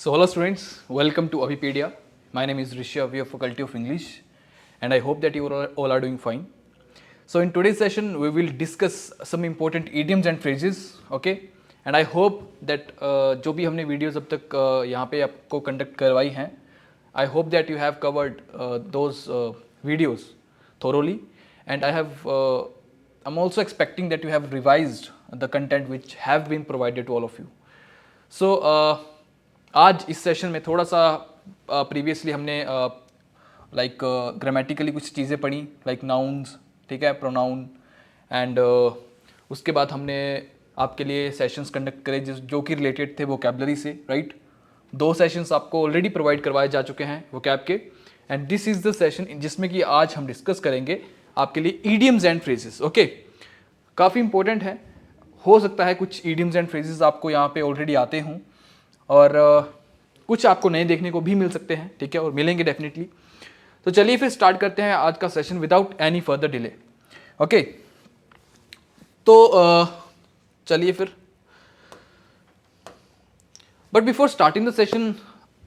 So hello students, welcome to Avipedia. My name is Rishabh, we are faculty of English and I hope that you all are doing fine. So in today's session we will discuss some important idioms and phrases, okay? And I hope that जो भी हमने videos अब तक यहाँ पे आपको conduct करवाई हैं, I hope that you have covered those videos thoroughly and I'm also expecting that you have revised the content which have been provided to all of you. So आज इस सेशन में थोड़ा सा प्रीवियसली हमने like grammatically कुछ चीज़ें पढ़ी like nouns, ठीक है, प्रोनाउन एंड उसके बाद हमने आपके लिए सेशंस कंडक्ट करे जो कि रिलेटेड थे वोकैबुलरी से, राइट। 2 सेशंस आपको ऑलरेडी प्रोवाइड करवाए जा चुके हैं वोकैब के and this is the session जिसमें कि आज हम डिस्कस करेंगे आपके लिए ईडियम्स एंड फ्रेजेस, ओके। काफ़ी इंपॉर्टेंट है, हो सकता है कुछ ईडियम्स एंड फ्रेजेस आपको यहाँ पे ऑलरेडी आते हों और कुछ आपको नए देखने को भी मिल सकते हैं, ठीक है, और मिलेंगे डेफिनेटली। तो चलिए फिर स्टार्ट करते हैं आज का session without any further delay, okay. तो चलिए फिर, but before starting the session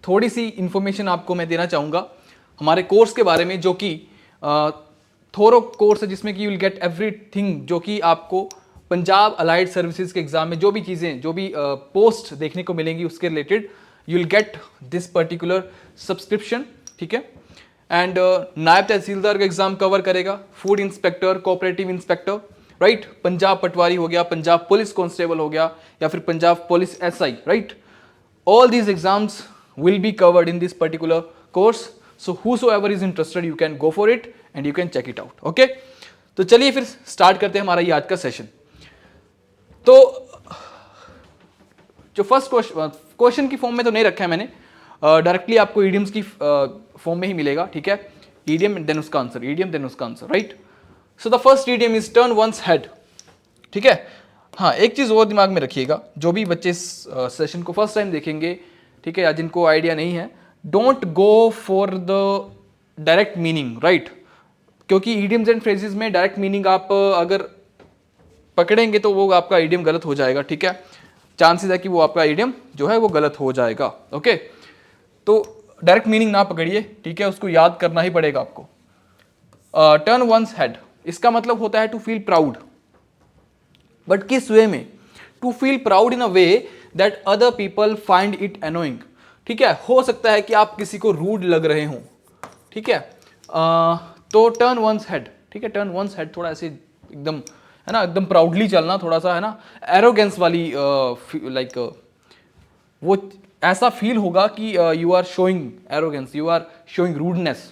थोड़ी सी इंफॉर्मेशन आपको मैं देना चाहूँगा हमारे कोर्स के बारे में, जो कि थोरो कोर्स है जिसमें कि यू विल गेट एवरीथिंग जो कि आपको पंजाब अलाइड सर्विसेज के एग्जाम में जो भी चीज़ें जो भी पोस्ट देखने को मिलेंगी उसके related you will get this particular subscription, ठीक है। एंड नायब तहसीलदार का एग्जाम कवर करेगा, food inspector, cooperative inspector, right, Punjab patwari हो गया, पंजाब पुलिस कांस्टेबल हो गया या फिर Punjab police SI, right. All these exams will be covered in this particular course, so whosoever is interested you can go for it and you can check it out, okay। तो चलिए फिर start करते हैं हमारा ये आज का सेशन। तो जो फर्स्ट क्वेश्चन की फॉर्म में तो नहीं रखा है मैंने, डायरेक्टली आपको ईडियम्स की फॉर्म में ही मिलेगा, ठीक है। ईडियम देन उसका आंसर, ईडियम देन उसका answer, right. So the first idiom is turn once head, ठीक है। हाँ, एक चीज़ और दिमाग में रखिएगा, जो भी बच्चे इस सेशन को फर्स्ट टाइम देखेंगे, ठीक है, या जिनको आइडिया नहीं है, don't go for the direct meaning, right, क्योंकि ईडियम्स एंड फ्रेजेस में डायरेक्ट मीनिंग आप अगर पकड़ेंगे तो वो आपका ईडियम गलत हो जाएगा, ठीक है। चांसेस है कि वो आपका ईडियम जो है वो गलत हो जाएगा, ओके। तो डायरेक्ट मीनिंग ना पकड़िए, ठीक है, उसको याद करना ही पड़ेगा आपको। टर्न वंस हेड, इसका मतलब होता है टू फील प्राउड, बट किस वे में? To feel proud in a way that other people find it annoying, ठीक है। हो सकता है कि आप किसी को रूड लग रहे हों, ठीक है, तो टर्न वंस हेड, ठीक है, टर्न वंस हेड थोड़ा ऐसे एकदम है ना, एकदम प्राउडली चलना, थोड़ा सा है ना एरोगेंस वाली लाइक वो ऐसा फील होगा कि you are showing arrogance, you are showing rudeness.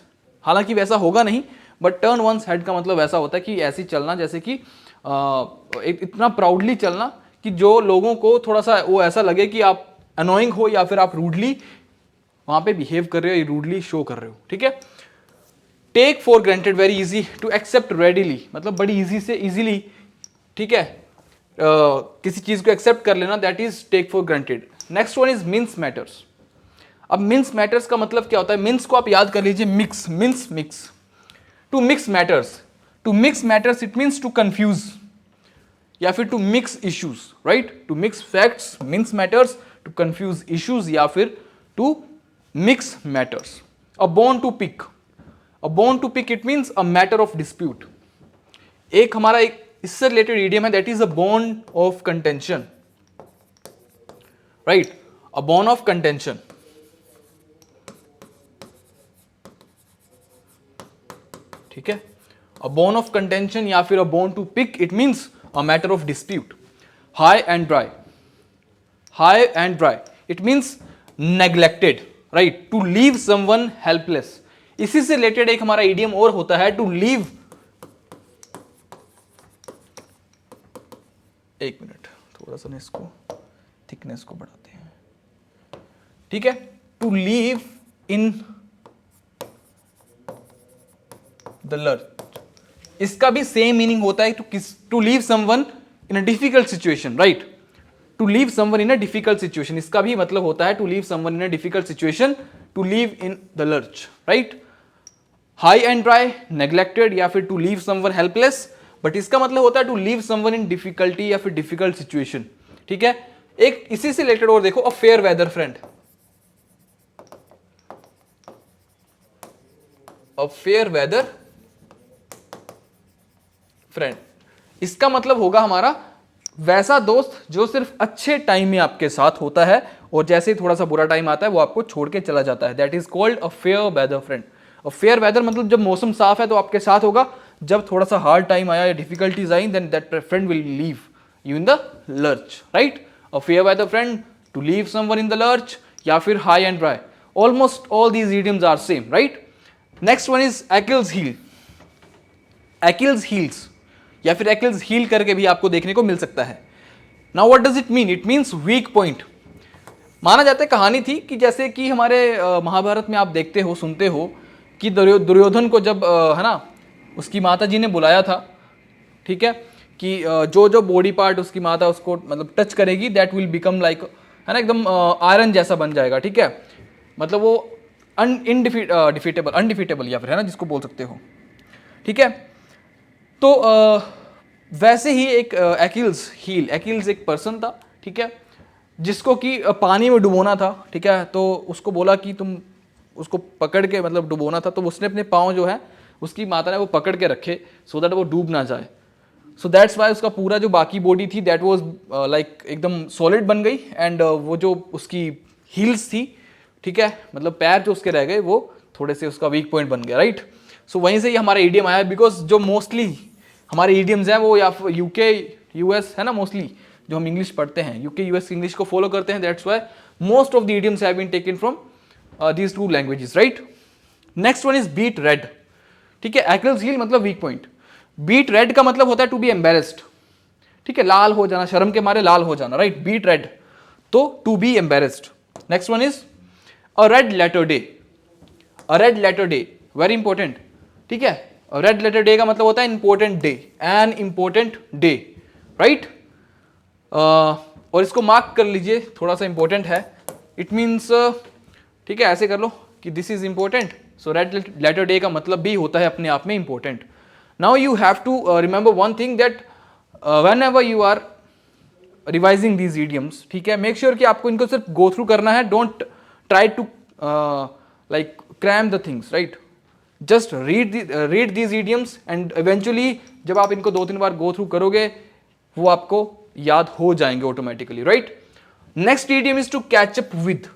हालांकि वैसा होगा नहीं, बट टर्न वंस हेड का मतलब ऐसा होता है कि ऐसी चलना जैसे कि इतना प्राउडली चलना कि जो लोगों को थोड़ा सा वो ऐसा लगे कि आप अनोइंग हो या फिर आप रूडली वहाँ पे बिहेव कर रहे हो, रूडली शो कर रहे हो, ठीक है। Take for granted, very easy, to accept readily, मतलब बड़ी इजी से इजीली, ठीक है, किसी चीज को एक्सेप्ट कर लेना, that is take for granted. Next one is mince matters. अब मिन्स मैटर्स का मतलब क्या होता है? मिन्स को आप याद कर लीजिए, mix, mince mix, to mix matters, to mix matters it means to confuse या फिर to mix issues, right, to mix facts, mince matters, to confuse issues या फिर to mix matters. A bone to pick, a bone to pick it means a matter of dispute. एक हमारा एक इससे related idiom है, that is a bone of contention, right, a bone of contention, ठीक है। अ bone of contention या फिर a bone to pick it means a matter of dispute. High and dry, high and dry it means neglected, right, to leave someone helpless. इसी से related एक हमारा idiom और होता है, टू लीव, एक मिनट, थोड़ा सा इसको थिकनेस को बढ़ाते हैं, ठीक है, to leave in the lurch. इसका भी सेम मीनिंग होता है, to leave someone in a difficult situation, right, to leave someone in a difficult situation, इसका भी मतलब होता है to leave someone in a difficult situation, to leave in the lurch, right. High and dry, neglected या फिर to leave someone helpless, but इसका मतलब होता है to leave someone in difficulty या फिर डिफिकल्ट सिचुएशन, ठीक है। एक इसी से रिलेटेड और देखो, a fair weather friend, a fair weather friend. इसका मतलब होगा हमारा वैसा दोस्त जो सिर्फ अच्छे टाइम में आपके साथ होता है और जैसे ही थोड़ा सा बुरा टाइम आता है वो आपको छोड़ के चला जाता है। That is called a fair weather friend. A fair weather मतलब जब मौसम साफ है तो आपके साथ होगा, जब थोड़ा सा हार्ड टाइम आया या डिफिकल्टीज आई then that friend will leave you in the lurch, right. A fair weather friend, to leave someone in the lurch, या फिर high and dry. Almost all these idioms are same, right. Next one is Achilles heel। Achilles heels या फिर Achilles heel करके भी आपको देखने को मिल सकता है। Now what does it mean? It means weak point. माना जाता है, कहानी थी कि जैसे कि हमारे महाभारत में आप देखते हो, सुनते हो कि दुर्योधन को जब है ना उसकी माता जी ने बुलाया था, ठीक है, कि जो जो बॉडी पार्ट उसकी माता उसको मतलब टच करेगी दैट विल बिकम लाइक, है ना, एकदम आयरन जैसा बन जाएगा, ठीक है। मतलब वो अनडिफिटेबल या फिर है ना जिसको बोल सकते हो, ठीक है। तो वैसे ही एक एक्िल्स एक पर्सन था, ठीक है, जिसको कि पानी में डुबोना था, ठीक है। तो उसको बोला कि तुम उसको पकड़ के मतलब डुबोना था, तो उसने अपने पाँव जो है उसकी माता ने वो पकड़ के रखे सो दैट वो डूब ना जाए। सो दैट्स वाई उसका पूरा जो बाकी बॉडी थी दैट वाज लाइक एकदम सॉलिड बन गई, एंड वो जो उसकी हील्स थी, ठीक है, मतलब पैर जो उसके रह गए वो थोड़े से उसका वीक पॉइंट बन गया, राइट। सो वहीं से ही हमारा ईडियम आया, बिकॉज जो मोस्टली हमारे ईडियम्स हैं वो या फिर यूके यूएस है ना, मोस्टली जो हम इंग्लिश पढ़ते हैं यूके यूएस इंग्लिश को फॉलो करते हैं, that's why most of the idioms have been taken from these two languages, right. Next one is beet red, ठीक है। Achilles heel मतलब वीक पॉइंट। बीट रेड का मतलब होता है टू बी एम्बेरेस्ड, ठीक है, लाल हो जाना, शर्म के मारे लाल हो जाना, राइट, बीट रेड, तो to be embarrassed. Next one is a red letter day. A red letter day very important, ठीक है। रेड लेटर डे का मतलब होता है important day, an important day, right. और इसको मार्क कर लीजिए, थोड़ा सा इंपॉर्टेंट है। इट मीन्स, ठीक है, ऐसे कर लो कि this is important, so red letter day का मतलब भी होता है अपने आप में important. Now you have to remember one thing that whenever you are revising these idioms, ठीक है, मेक श्योर कि आपको इनको सिर्फ गो थ्रू करना है, don't try to like cram the things, right. Just read these idioms and eventually जब आप इनको 2-3 बार गो थ्रू करोगे वो आपको याद हो जाएंगे automatically, right. Next idiom is to catch up with.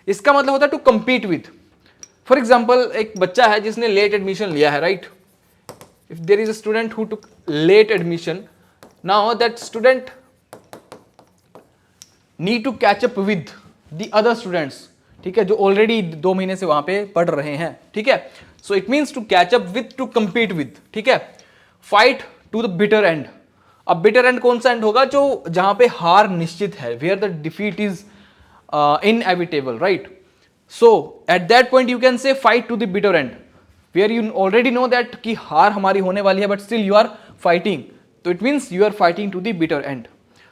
इसका मतलब होता है to compete with। For example एक बच्चा है जिसने लेट एडमिशन लिया है, राइट। If there is a student who took late admission, now that student need to catch up with the other students, ठीक है, जो ऑलरेडी 2 महीने से वहां पे पढ़ रहे हैं, ठीक है। So it means to catch up with, to compete with, ठीक है। Fight to the bitter end. अब बिटर एंड कौन सा एंड होगा? जो जहां पे हार निश्चित है, where the defeat is inevitable, right? So at that point you can say fight to the bitter end, where you already know that कि हार हमारी होने वाली है, but still you are fighting, so it means you are fighting to the bitter end.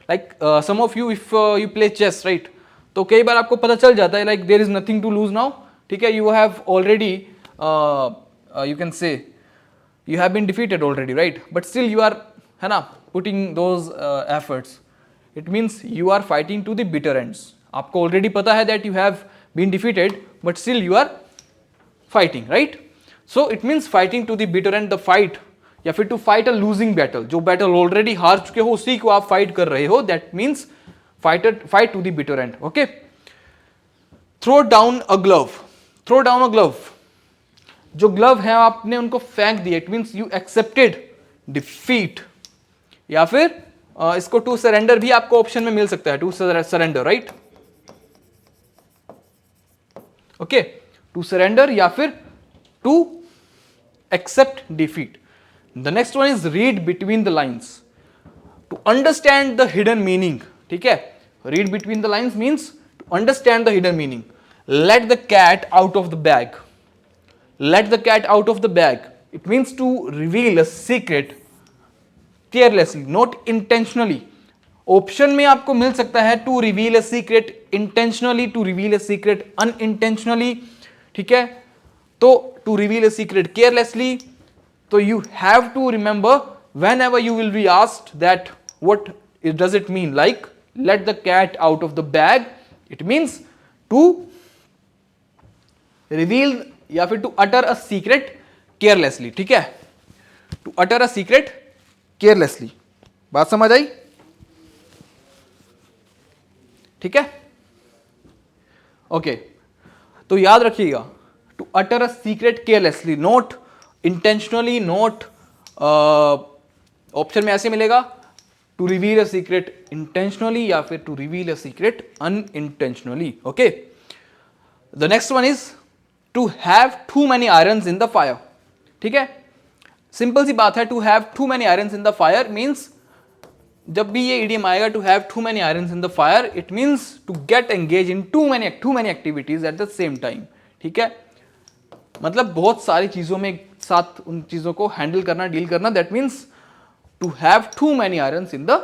Like some of you, if you play chess, right, तो कई बार आपको पता चल जाता है like there is nothing to lose now, ठीक है, you have already you can say you have been defeated already, right, but still you are है ना putting those efforts, it means you are fighting to the bitter ends. आपको already पता है that you have been defeated but still you are fighting, right. So it means fighting to the bitter end, the fight, या फिर to fight a losing battle. जो battle already हार चुके हो उसी को आप फाइट कर रहे हो, that means fight to the bitter end, okay. Throw down a glove. Throw down a glove, जो ग्लव है आपने उनको फेंक दिया, it means you accepted defeat. या फिर इसको टू सरेंडर भी आपको ऑप्शन में मिल सकता है, to surrender, right, okay, to surrender या फिर to accept defeat. The next one is read between the lines, to understand the hidden meaning, ठीक है। Read between the lines means to understand the hidden meaning. Let the cat out of the bag. Let the cat out of the bag, it means to reveal a secret carelessly, not intentionally. Option में आपको मिल सकता है to reveal a secret intentionally, to reveal a secret unintentionally, ठीक है। तो to reveal a secret carelessly, तो you have to remember whenever you will be asked that what does it mean, like let the cat out of the bag, it means to reveal या फिर to utter a secret carelessly, ठीक है, to utter a secret carelessly. बात समझ आई? ठीक है, okay. तो याद रखिएगा, to utter a secret carelessly, not intentionally, not option में ऐसे मिलेगा, to reveal a secret intentionally या फिर to reveal a secret unintentionally. Okay, the next one is to have too many irons in the fire. ठीक है, simple सी बात है, to have too many irons in the fire means, जब भी ये इडियम आएगा to have too many irons in the fire, it means to get engage in to many activities at the same time. ठीक है, मतलब बहुत सारी चीजों में एक साथ उन चीजों को हैंडल करना, डील करना, that means to have too many irons in the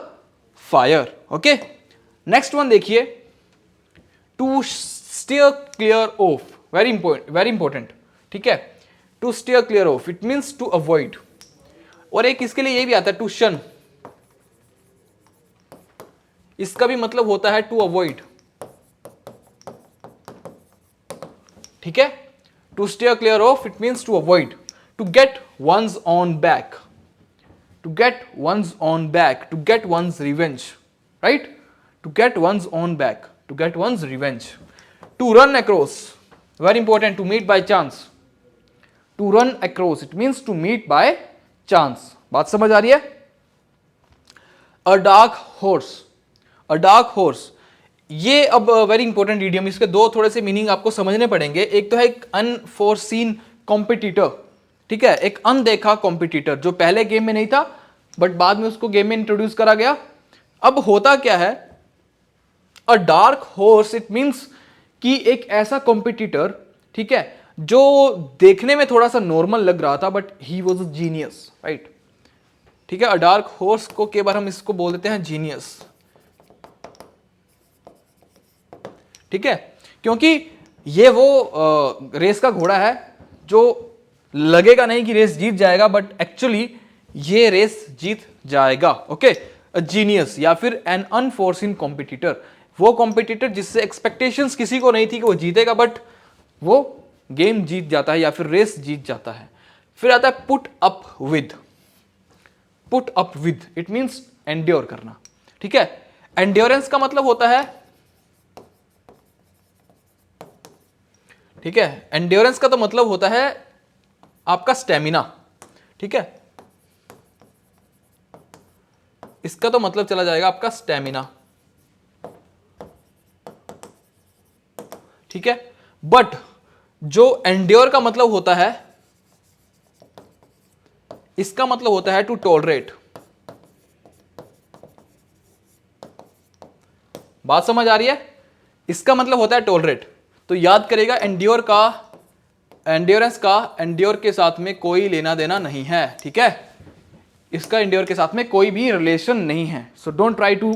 fire. Okay, next one देखिए, to steer clear of, very important. ठीक है, to steer clear of, it means to avoid. और एक इसके लिए ये भी आता है टू शन, इसका भी मतलब होता है टू अवॉइड। ठीक है, to steer clear of, it means to avoid, to get one's on back, to get one's on back, to get one's revenge, right, to get one's on back, to get one's revenge. To run across, very important, to meet by chance, to run across, it means to meet by chance. बात समझ आ रही है? A dark horse, a dark horse, ये अब very important idiom, इसके दो थोड़े से मीनिंग आपको समझने पड़ेंगे। एक तो है एक अनफोरसीन कॉम्पिटिटर, ठीक है, एक अनदेखा कॉम्पिटिटर जो पहले गेम में नहीं था बट बाद में उसको गेम में इंट्रोड्यूस करा गया। अब होता क्या है, a dark horse, it means कि एक ऐसा कॉम्पिटिटर, ठीक है, जो देखने में थोड़ा सा नॉर्मल लग रहा था but he was a genius, right. ठीक है, अ डार्क हॉर्स को कई बार हम इसको बोल देते हैं जीनियस। ठीक है, क्योंकि ये वो रेस का घोड़ा है जो लगेगा नहीं कि रेस जीत जाएगा बट एक्चुअली ये रेस जीत जाएगा। ओके, जीनियस या फिर एन अनफोर्सिन कॉम्पिटिटर, वो कॉम्पिटिटर जिससे एक्सपेक्टेशंस किसी को नहीं थी कि वो जीतेगा बट वो गेम जीत जाता है या फिर रेस जीत जाता है। फिर आता है put up with, put up with, it means endure करना। ठीक है, एंड्योरेंस का मतलब होता है, ठीक है, एंड्योरेंस का तो मतलब होता है आपका स्टेमिना। ठीक है, इसका तो मतलब चला जाएगा आपका स्टेमिना। ठीक है, बट जो एंड्योर का मतलब होता है, इसका मतलब होता है टू टॉलरेट। बात समझ आ रही है? इसका मतलब होता है टॉलरेट। तो याद करेगा, एंड्योर का, एंड्योरेंस का एंड्योर के साथ में कोई लेना देना नहीं है। ठीक है, इसका एंड्योर के साथ में कोई भी रिलेशन नहीं है। So don't try to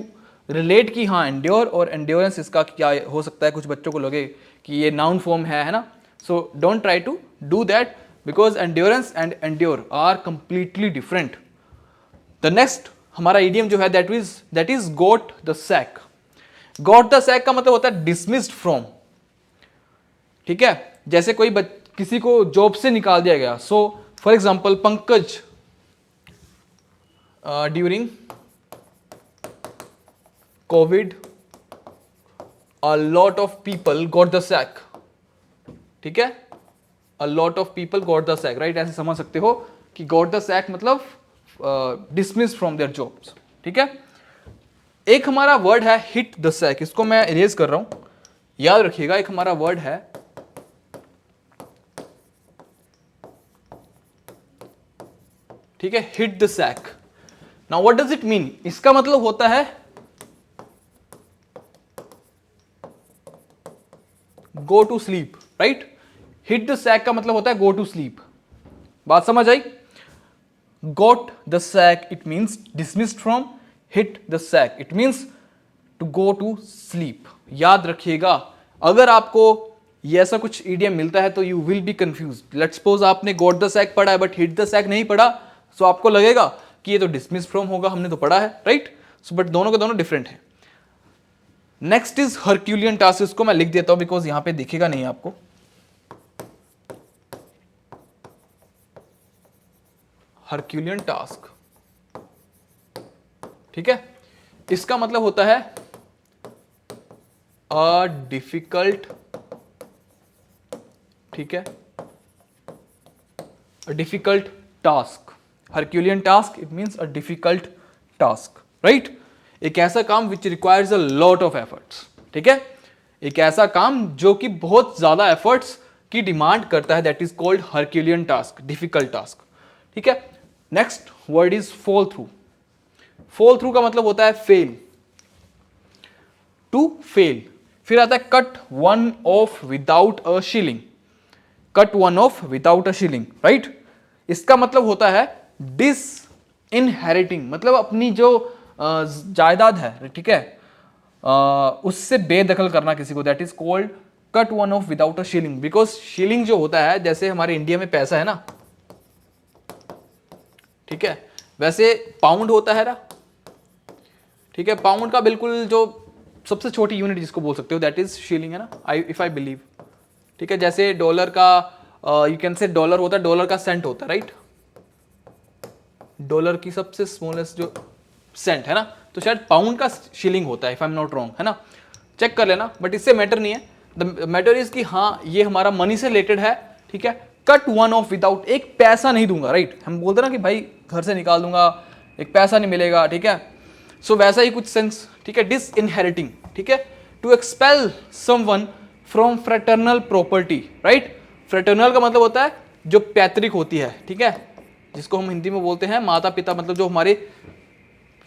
relate कि हाँ एंड्योर और एंड्योरेंस इसका क्या हो सकता है। कुछ बच्चों को लगे कि ये नाउन फॉर्म है ना। So don't try to do that because endurance and endure are completely different. The next हमारा इडियम जो है that is got the sack. Got the sack का मतलब होता है डिसमिस्ड फ्रॉम। ठीक है, जैसे कोई किसी को जॉब से निकाल दिया गया। So for example Pankaj during Covid a lot of people got the sack. ठीक है, a lot of people got the sack, right. ऐसे समझ सकते हो कि गॉट द सैक मतलब डिसमिस फ्रॉम देयर जॉब्स। ठीक है, एक हमारा वर्ड है हिट द सैक, इसको मैं इरेज कर रहा हूं, याद रखिएगा। एक हमारा वर्ड है ठीक है, hit the sack. Now what does it mean? इसका मतलब होता है go to sleep, right. Hit the sack का मतलब होता है गो टू स्लीप। बात समझ आई? Got the sack it means dismissed from, hit the sack it means to go to sleep. याद रखिएगा, अगर आपको ये ऐसा कुछ इडियम मिलता है तो you will be confuse. Let's suppose आपने गॉट द सैक पढ़ा है बट हिट द सैक नहीं पढ़ा, सो आपको लगेगा कि ये तो डिसमिस फ्रॉम होगा, हमने तो पढ़ा है, राइट। सो बट दोनों के दोनों डिफरेंट है। नेक्स्ट इज हरक्यूलियन टास्क, इसको मैं लिख देता हूं बिकॉज यहां पे दिखेगा नहीं आपको। हरक्यूलियन टास्क, ठीक है। इसका मतलब होता है अ डिफिकल्ट, ठीक है, a difficult task. Herculean task it means a difficult task, right. एक ऐसा काम which requires a lot of efforts, ठीक है। एक ऐसा काम जो कि बहुत ज्यादा एफर्ट्स की डिमांड करता है, that is called Herculean task, difficult task, ठीक है। Next word is fall through. Fall through का मतलब होता है फेल, टू फेल। फिर आता है cut one off without a shilling, cut one off without a shilling, right. इसका मतलब होता है डिस इनहेरिटिंग, मतलब अपनी जो जायदाद है, ठीक है, उससे बेदखल करना किसी को, that is called cut one off without a shilling. Because shilling जो होता है, जैसे हमारे इंडिया में पैसा है ना, ठीक है, वैसे पाउंड होता है ना, ठीक है। पाउंड का बिल्कुल जो सबसे छोटी यूनिट जिसको बोल सकते हो दैट इज शिलिंग, है ना, इफ आई बिलीव, ठीक है। जैसे डॉलर का यू कैन से डॉलर होता है, डॉलर का सेंट होता है, राइट। डॉलर की सबसे स्मॉलेस्ट जो सेंट है ना, तो शायद पाउंड का शिलिंग होता है, if I am not wrong, है ना, चेक कर लेना, बट इससे मैटर नहीं है। द मैटर इज कि हाँ ये हमारा मनी से रिलेटेड है, ठीक है। कट वन ऑफ विदाउट, एक पैसा नहीं दूंगा, राइट। हम बोलते ना कि भाई घर से निकाल दूंगा, एक पैसा नहीं मिलेगा, ठीक है। सो वैसा ही कुछ सेंस, ठीक है। डिस इनहेरिटिंग, ठीक है, to expel someone from fraternal property, right. Fraternal का मतलब होता है जो पैतृक होती है, ठीक है, जिसको हम हिंदी में बोलते हैं माता पिता, मतलब जो हमारे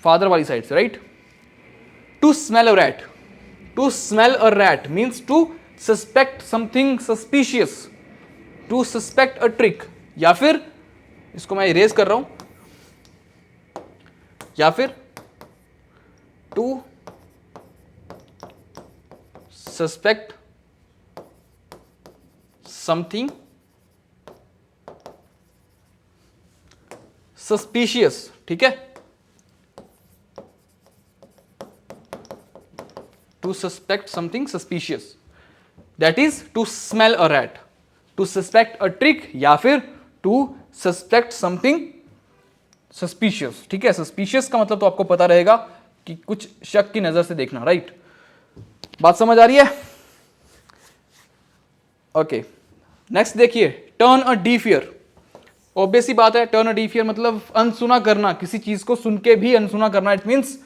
फादर वाली साइड से, right. To smell a rat, to smell a rat means to suspect something suspicious, to suspect a trick, या फिर इसको मैं इरेज कर रहा हूं, या फिर टू सस्पेक्ट समथिंग सस्पिशियस, ठीक है। To suspect something suspicious, that is to smell a rat, to suspect a trick, या फिर टू सस्पेक्ट समथिंग सस्पिशियस, ठीक है। सस्पिशियस का मतलब तो आपको पता रहेगा कि कुछ शक की नजर से देखना, राइट। बात समझ आ रही है? ओके, नेक्स्ट देखिए, turn a deaf ear. Obvious ही बात है, टर्न अ डीफ ईयर मतलब अनसुना करना, किसी चीज को सुन के भी अनसुना करना, इट मीन्स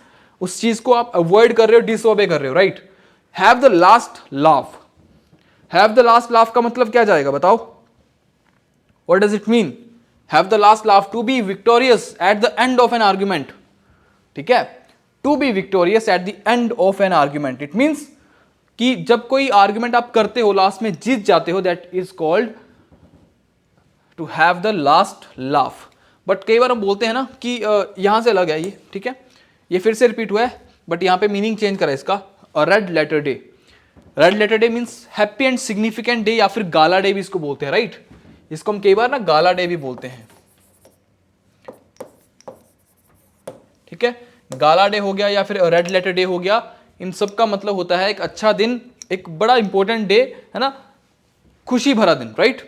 उस चीज को आप अवॉइड कर रहे हो, डिसओबे कर रहे हो, right. Have the last laugh, have the last laugh का मतलब क्या जाएगा बताओ, what does it mean? Have the last laugh, to be victorious at the end of an argument, ठीक है। To be victorious at the end of an argument, it means कि जब कोई आर्ग्यूमेंट आप करते हो लास्ट में जीत जाते हो, that is called to have the last laugh. But कई बार हम बोलते हैं ना कि यहां से अलग है ये, ठीक है, ये फिर से रिपीट हुआ है, बट यहां पे मीनिंग चेंज करा इसका, red letter day. Red letter day means happy and significant day, या फिर गाला डे भी इसको बोलते हैं, राइट। इसको हम कई बार ना गाला डे भी बोलते हैं, ठीक है। गाला डे हो गया या फिर रेड लेटर डे हो गया, इन सब का मतलब होता है एक अच्छा दिन, एक बड़ा इंपॉर्टेंट डे, है ना, खुशी भरा दिन, right.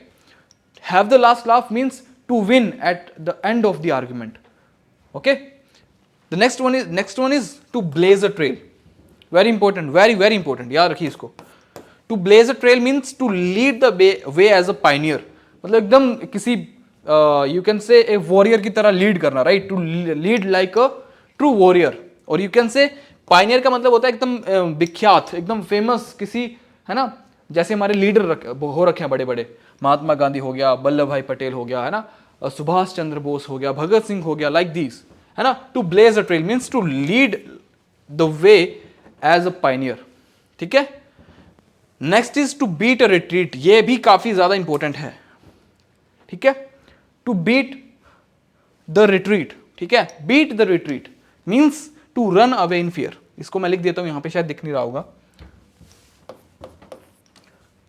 Have the last laugh means to win at the end of the argument, okay. The next one is to blaze a trail, very important, very very important, याद रखिए इसको। To blaze a trail means to lead the way as a pioneer, मतलब एकदम किसी you can से ए warrior की तरह lead करना, right. To lead like a true warrior, और यू कैन से पाइनियर का मतलब होता है एकदम विख्यात, एकदम फेमस किसी, है ना, जैसे हमारे लीडर हो रखे हैं बड़े बड़े, महात्मा गांधी हो गया, वल्लभ भाई पटेल हो गया, है ना, सुभाष चंद्र बोस हो गया, भगत सिंह हो गया, लाइक दिस, है ना। To blaze a trail means to lead the way as a pioneer, ठीक है। Next is to beat a retreat, ये भी काफी ज्यादा इंपॉर्टेंट है, ठीक है। टू बीट द रिट्रीट, ठीक है, beat the retreat means to run away in fear. इसको मैं लिख देता हूं यहां पे, शायद दिख नहीं रहा होगा।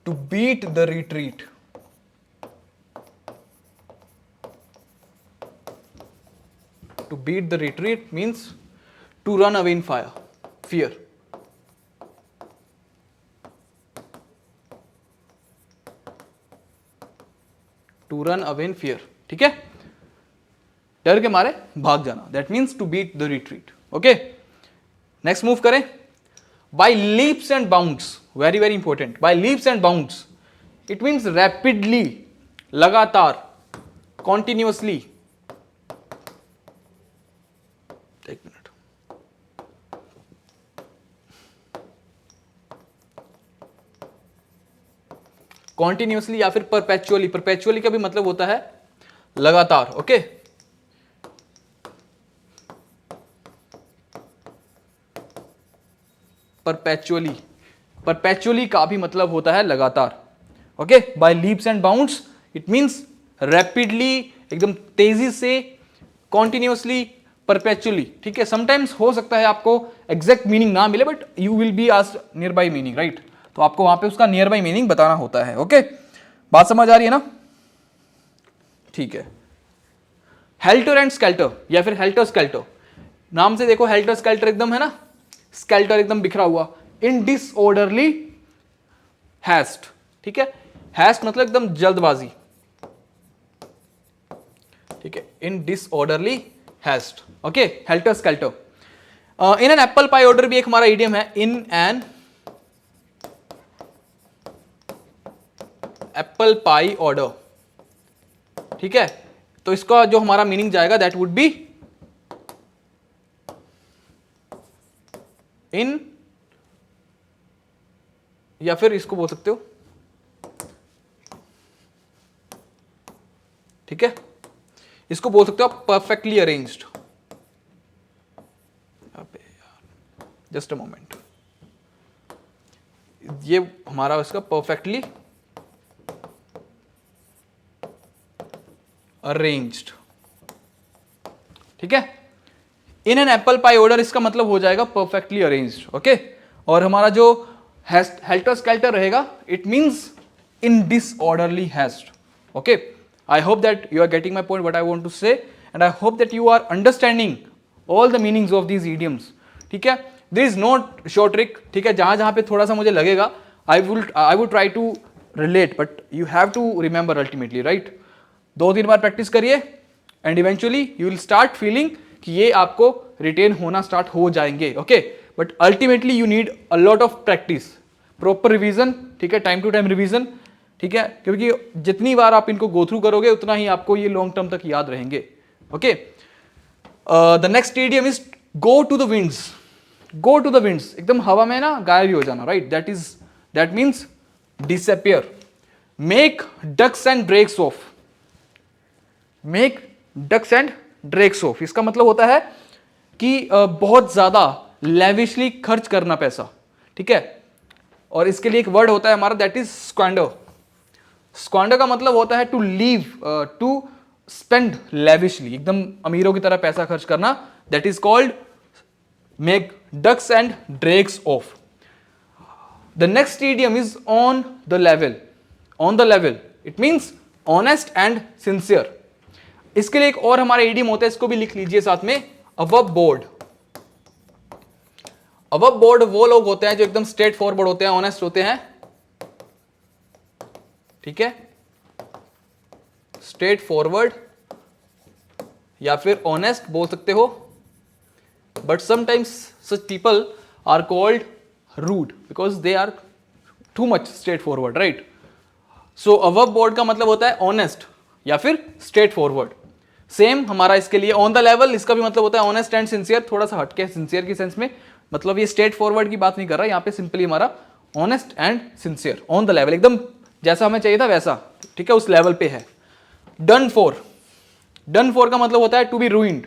To beat the retreat, to beat the retreat means to run away in fear. To run away in fear, ठीक है। डर के मारे भाग जाना, that means to beat the retreat. Okay, next move करें। By leaps and bounds, very very important, by leaps and bounds it means rapidly, लगातार, continuously. एक मिनट, कॉन्टिन्यूअसली या फिर परपेचुअली। परपेचुअली का भी मतलब होता है लगातार। ओके, परपेचुअली, परपेचुअली का भी मतलब होता है लगातार। Okay, by leaps and bounds it means rapidly, एकदम तेजी से, कॉन्टिन्यूअसली, परपेचुअली। ठीक है, समटाइम्स हो सकता है आपको एग्जैक्ट मीनिंग ना मिले, but you will be asked near by meaning, right? तो आपको वहां पे उसका नियर बाई मीनिंग बताना होता है। ओके, बात समझ आ रही है ना? ठीक है। हेल्टर एंड स्केल्टर या फिर हेल्टर स्केल्टर, नाम से देखो हेल्टर स्केल्टर एकदम है ना, स्केल्टर एकदम बिखरा हुआ। इन डिसऑर्डरली हैस्ट, ठीक है, हैस्ट मतलब एकदम जल्दबाजी। ठीक है, in disorderly haste. Okay, helter skelter. In an apple pie order भी एक हमारा इडियम है, in an apple pie order. ठीक है, तो इसका जो हमारा मीनिंग जाएगा दैट वुड बी इन, या फिर इसको बोल सकते हो, ठीक है, इसको बोल सकते हो आप perfectly arranged. Just a moment, ये हमारा इसका परफेक्टली अरेंज्ड। ठीक है, in an apple pie order इसका मतलब हो जाएगा परफेक्टली अरेंज्ड। ओके, और हमारा जो हेल्टर स्केल्टर रहेगा it means in disorderly haste. Okay, I hope that you are getting my point what I want to say, and I hope that you are understanding all the meanings of these idioms. ठीक है, there is not short trick. ठीक है, जहां जहां पे थोड़ा सा मुझे लगेगा I would try to relate, but you have to remember ultimately, right? 2-3 बार प्रैक्टिस करिए and eventually you will start feeling कि ये आपको रिटेन होना स्टार्ट हो जाएंगे। Okay, but ultimately you need a lot of practice, proper revision. ठीक है, टाइम टू टाइम रिवीजन। ठीक है, क्योंकि जितनी बार आप इनको गो थ्रू करोगे उतना ही आपको ये लॉन्ग टर्म तक याद रहेंगे। Okay, the next idiom is go to the winds. Go to the winds, एकदम हवा में ना गायब ही हो जाना, right? That means disappear. Make ducks and breaks off, make ducks and drakes off, इसका मतलब होता है कि बहुत ज्यादा लेविशली खर्च करना पैसा। ठीक है, और इसके लिए एक वर्ड होता है हमारा दैट इज स्क्वांडर। स्क्वांडर का मतलब होता है to live, to spend lavishly, एकदम अमीरों की तरह पैसा खर्च करना, that is called make ducks and drakes off. The next idiom is on the level. On the level it means honest and sincere. इसके लिए एक और हमारा इडियम होता है, इसको भी लिख लीजिए साथ में, अबव बोर्ड। अबव बोर्ड वो लोग होते हैं जो एकदम स्ट्रेट फॉरवर्ड होते हैं, ऑनेस्ट होते हैं। ठीक है, स्ट्रेट फॉरवर्ड या फिर ऑनेस्ट बोल सकते हो, but sometimes such people are called rude because they are too much straightforward, right? So above board का मतलब होता है ऑनेस्ट या फिर स्ट्रेट फॉरवर्ड। सेम हमारा इसके लिए ऑन द लेवल, इसका भी मतलब होता है ऑनेस्ट एंड सिंसियर, थोड़ा सा हटके सिंसियर की सेंस में, मतलब ये स्ट्रेट फॉरवर्ड की बात नहीं कर रहा, यहाँ पे सिंपली हमारा honest and sincere, on the level, एकदम जैसा हमें चाहिए था वैसा। ठीक है, उस लेवल पे है। डन फॉर, डन फॉर का मतलब होता है टू बी रूइंड,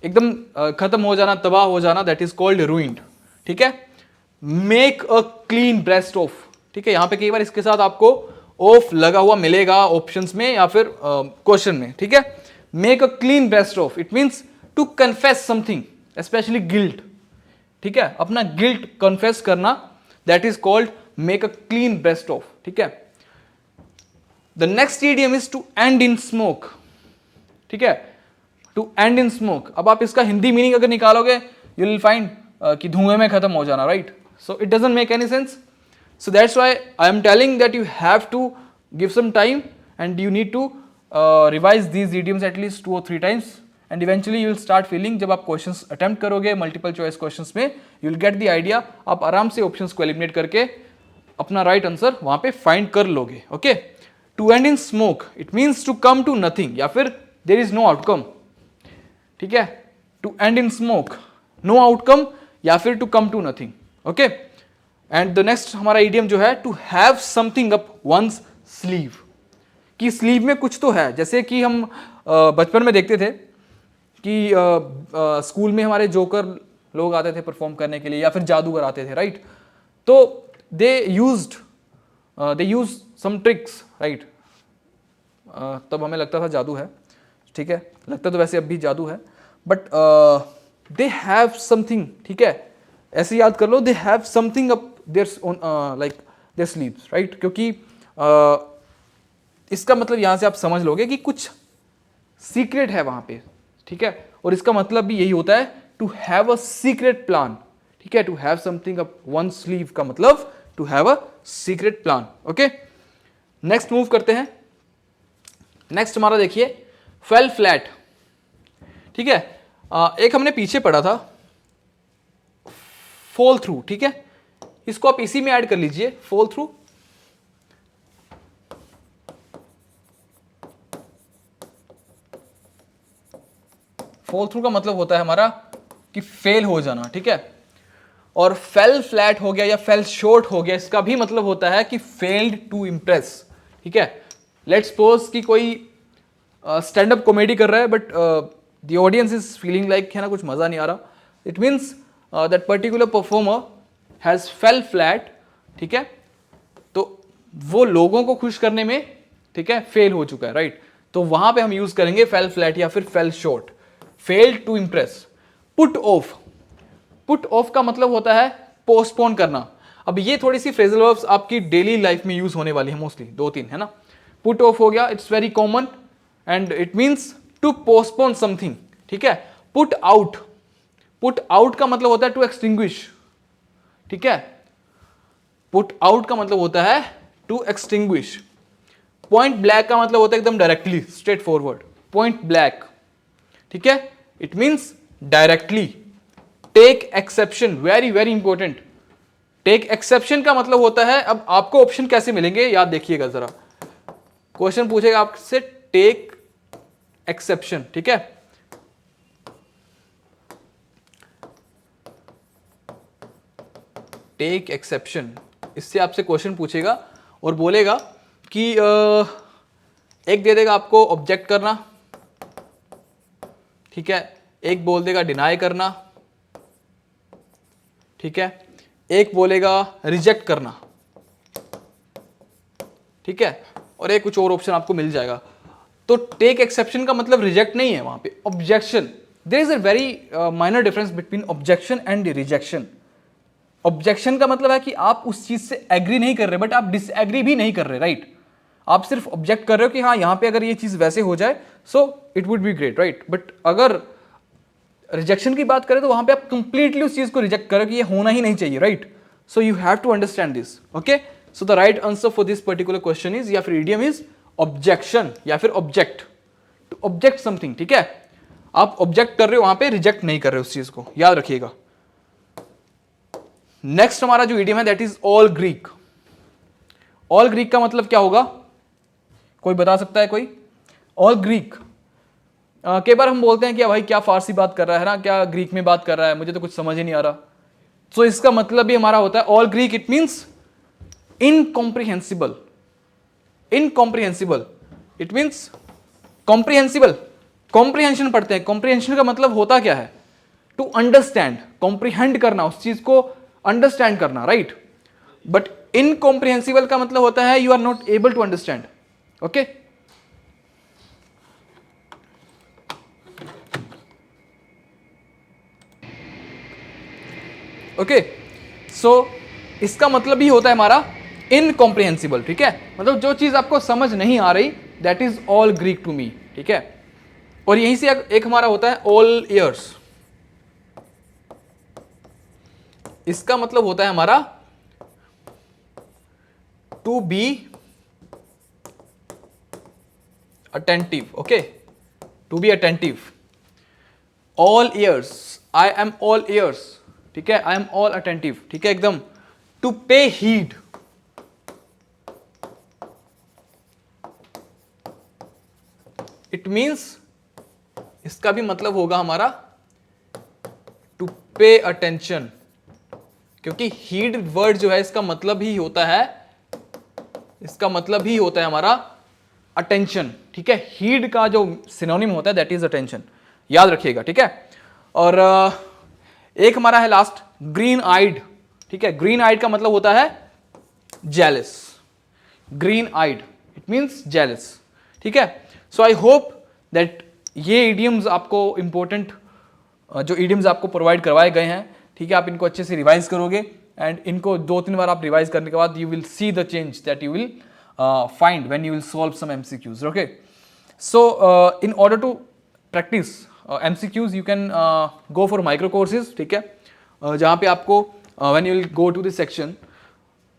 एकदम खत्म हो जाना, तबाह हो जाना, दैट इज कॉल्ड रूइंड। ठीक है, make a clean breast of. ठीक है, यहां पे कई बार इसके साथ आपको ऑफ लगा हुआ मिलेगा ऑप्शंस में या फिर क्वेश्चन में। ठीक है, make a clean breast of it means to confess something, specially guilt. ठीक है, अपना गिल्ट कन्फेस करना, that is called make a clean breast of. ठीक है, the next idiom is to end in smoke. ठीक है, टू एंड इन स्मोक, अब आप इसका हिंदी मीनिंग अगर निकालोगे यू विल फाइंड कि धुएं में खत्म हो जाना, right? So it doesn't make any sense. So that's why I am telling that you have to give some time and you need to revise these idioms at least 2 or 3 times and eventually you will start feeling, जब आप questions attempt करोगे multiple choice questions में, you will get the idea, आप आराम से options को eliminate करके अपना राइट आंसर वहां पे फाइंड कर लोगे. Okay, to end in smoke it means to come to nothing या फिर देयर इज नो आउटकम. ठीक है, to end in smoke, no outcome या फिर to come to nothing. Okay, and the next हमारा इडियम जो है to have something up one's sleeve, कि स्लीव में कुछ तो है. जैसे कि हम बचपन में देखते थे कि स्कूल में हमारे जोकर लोग आते थे परफॉर्म करने के लिए या फिर जादूगर आते थे, राइट? तो दे यूज सम ट्रिक्स, राइट? तब हमें लगता था जादू है, ठीक है, लगता तो वैसे अब भी जादू है, बट दे हैव समथिंग. ठीक है, ऐसे याद कर लो, they have something up their like their sleeves, right? क्योंकि इसका मतलब यहां से आप समझ लोगे कि कुछ सीक्रेट है वहां पे. ठीक है, और इसका मतलब भी यही होता है to have a secret plan. ठीक है, to have something up one sleeve का मतलब to have a secret plan. Okay, next move करते हैं. नेक्स्ट हमारा देखिए फेल फ्लैट. ठीक है, एक हमने पीछे पढ़ा था फॉल थ्रू. ठीक है, इसको आप इसी में ऐड कर लीजिए, फॉल थ्रू. फॉल थ्रू का मतलब होता है हमारा कि फेल हो जाना. ठीक है, और फेल फ्लैट हो गया या फेल शॉर्ट हो गया, इसका भी मतलब होता है कि फेल्ड टू इम्प्रेस. ठीक है, लेट्स सपोज कि कोई स्टैंड अप कॉमेडी कर रहा है but the audience is feeling like है ना कुछ मजा नहीं आ रहा, it means that particular performer has fail flat. ठीक है, तो वो लोगों को खुश करने में, ठीक है, फेल हो चुका है, राइट? तो वहां पे हम यूज करेंगे फेल फ्लैट या फिर fail short. Failed to impress. Put off. Put off का मतलब होता है पोस्टपोन करना. अब ये थोड़ी सी फ्रेजल वर्ब्स आपकी डेली लाइफ में यूज होने वाली है, मोस्टली 2-3 है ना. पुट ऑफ हो गया, it's very common and it means to postpone something. ठीक है, पुट आउट. पुट आउट का मतलब होता है टू एक्सटिंग्विश. ठीक है, पुट आउट का मतलब होता है टू एक्सटिंग्विश. पॉइंट ब्लैक का मतलब होता है एकदम directly, straightforward. Point black, ठीक है, it means directly. Take exception, very very important. Take exception का मतलब होता है, अब आपको ऑप्शन कैसे मिलेंगे याद देखिएगा जरा. क्वेश्चन पूछेगा आपसे टेक एक्सेप्शन. ठीक है, टेक एक्सेप्शन, इससे आपसे क्वेश्चन पूछेगा और बोलेगा कि एक दे देगा आपको ऑब्जेक्ट करना. ठीक है, एक बोल देगा डिनाई करना. ठीक है, एक बोलेगा रिजेक्ट करना. ठीक है, और एक कुछ और ऑप्शन आपको मिल जाएगा. तो टेक एक्सेप्शन का मतलब रिजेक्ट नहीं है, वहां पे objection. There is a very minor difference between objection and rejection. Objection का मतलब है कि आप उस चीज से एग्री नहीं कर रहे बट आप डिसएग्री भी नहीं कर रहे, राइट? आप सिर्फ ऑब्जेक्ट कर रहे हो कि हाँ यहां पे अगर ये चीज वैसे हो जाए so it would be great, right? But अगर रिजेक्शन की बात करें तो वहां पे आप कंप्लीटली उस चीज को रिजेक्ट करो कि ये होना ही नहीं चाहिए, right? So you have to understand this. Okay, so the right answer for this particular question is या फिर इडियम इज ऑब्जेक्शन या फिर ऑब्जेक्ट. To object something. ठीक है, आप ऑब्जेक्ट कर रहे हो, वहां पे रिजेक्ट नहीं कर रहे हो उस चीज को, याद रखिएगा. नेक्स्ट हमारा जो इडियम है that is all Greek. All Greek का मतलब क्या होगा, कोई बता सकता है कोई? ऑल ग्रीक, कई बार हम बोलते हैं कि भाई क्या फारसी बात कर रहा है ना, क्या ग्रीक में बात कर रहा है, मुझे तो कुछ समझ ही नहीं आ रहा. सो इसका मतलब भी हमारा होता है all Greek, it means incomprehensible. Incomprehensible, it means comprehensible. Comprehension पढ़ते हैं, कॉम्प्रिहेंशन का मतलब होता क्या है? टू अंडरस्टैंड, कॉम्प्रिहेंड करना, उस चीज को अंडरस्टैंड करना, राइट? बट इनकॉम्प्रिहेंसिबल का मतलब होता है you are not able to understand. Okay, okay, so इसका मतलब ही होता है हमारा इनकॉम्प्रिहेंसिबल. ठीक है, मतलब जो चीज आपको समझ नहीं आ रही that is all Greek to me. ठीक है, और यहीं से एक हमारा होता है ऑल ईयर्स. इसका मतलब होता है हमारा to be attentive, okay, to be attentive, all ears, I am all ears, ठीक है, I am all attentive, ठीक है एकदम, to pay heed, it means इसका भी मतलब होगा हमारा to pay attention, क्योंकि heed वर्ड जो है इसका मतलब ही होता है, इसका मतलब ही होता है हमारा अटेंशन, ठीक है, हीड का जो सिनोनिम होता है दैट इज अटेंशन, याद रखिएगा, ठीक है। और एक हमारा है लास्ट ग्रीन आइड, ठीक है, ग्रीन आइड का मतलब होता है jealous, green eyed it means jealous, ठीक है। सो आई होप दैट ये इडियम्स आपको इंपॉर्टेंट जो इडियम्स आपको प्रोवाइड करवाए गए हैं, ठीक है, आप इनको अच्छे से रिवाइज करोगे एंड इनको 2-3 बार आप रिवाइज करने के बाद you will see the change that you will find when you will solve some MCQs, okay. So in order to practice MCQs you can go for micro courses, ठीक है, जहाँ पे आपको when you will go to this section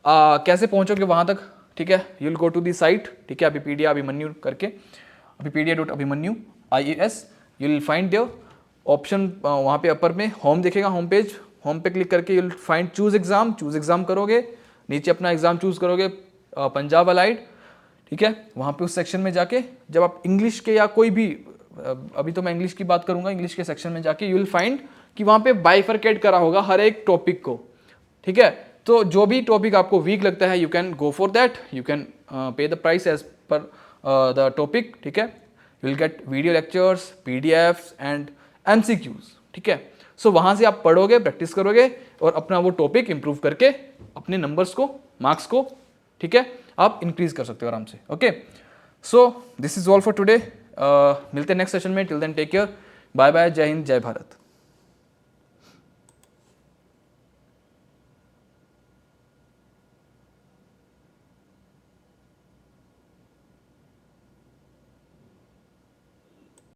कैसे पहुँचोगे वहाँ तक, ठीक है, you will go to the site, ठीक है, Abipedia अभिमन्यु करके, abipedia.abhimanyu IAS, you will find the option वहाँ पे अपर में होम दिखेगा, होम पेज, होम पे क्लिक करके you will find choose exam करोगे, नीचे अपना एग्जाम चूज करोगे पंजाब अलाइड, ठीक है, वहाँ पे उस सेक्शन में जाके जब आप इंग्लिश के या कोई भी, अभी तो मैं इंग्लिश की बात करूंगा, इंग्लिश के सेक्शन में जाके यू विल फाइंड कि वहाँ पे बाइफरकेट करा होगा हर एक टॉपिक को, ठीक है। तो जो भी टॉपिक आपको वीक लगता है you can go for that, you can pay the price as per the topic, ठीक है, you will get video lectures, PDFs and MCQs, ठीक है। सो वहाँ से आप पढ़ोगे, प्रैक्टिस करोगे और अपना वो टॉपिक इंप्रूव करके अपने नंबर्स को, मार्क्स को, ठीक है, आप इंक्रीज कर सकते हो आराम से, okay. So this is all for today, मिलते हैं नेक्स्ट सेशन में, till then take care, bye bye, जय हिंद, जय भारत।